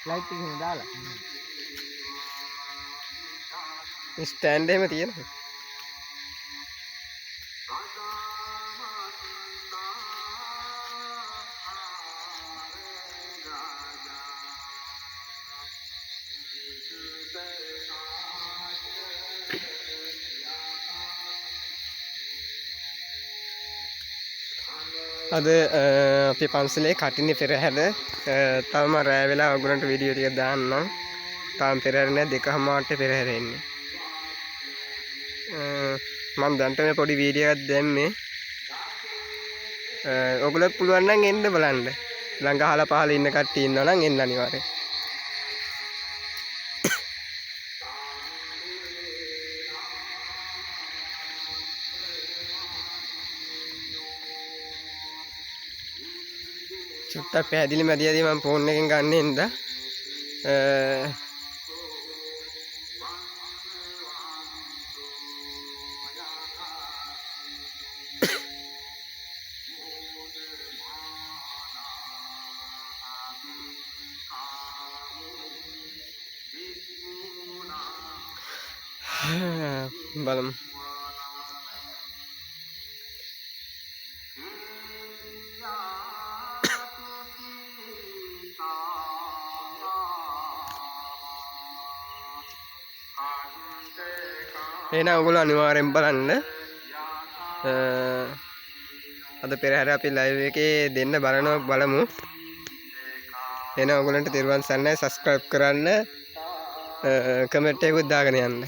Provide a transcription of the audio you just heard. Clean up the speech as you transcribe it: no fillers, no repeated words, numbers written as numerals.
Light එක එහෙම දාලා. ස්ටෑන්ඩ් එහෙම තියෙනවා. අද අපි පන්සලේ කටිනේ පෙරහැර තවම රෑ වෙලා ඔයගොල්ලන්ට වීඩියෝ ටිකක් දාන්නම්. තාම පෙරහැර නෑ 2:00 පෙරහැර එන්නේ. මම දැන්ට මේ පොඩි වීඩියෝ එකක් දැම්මේ. ඔයගොල්ලෝ පුළුවන් නම් එන්න බලන්න. ළඟ අහලා පහල ඉන්න කට්ටිය ඉන්නවා නම් එන්න අනිවාර්යෙන්. චුට්ටක් පැහැදිලි මැදියදී මම ෆෝන් එකෙන් ගන්න ඉඳලා බලමු. එහෙනම් ඔයගොල්ලෝ අනිවාර්යෙන් බලන්න. අද පෙරහැර අපි ලයිව් එකේ දෙන්න බලමු. එහෙනම් ඔයගොල්ලන්ට තෙරුවන් සරණයි. සබ්ස්ක්‍රයිබ් කරන්න, කමෙන්ට් එකකුත් දාගෙන යන්න.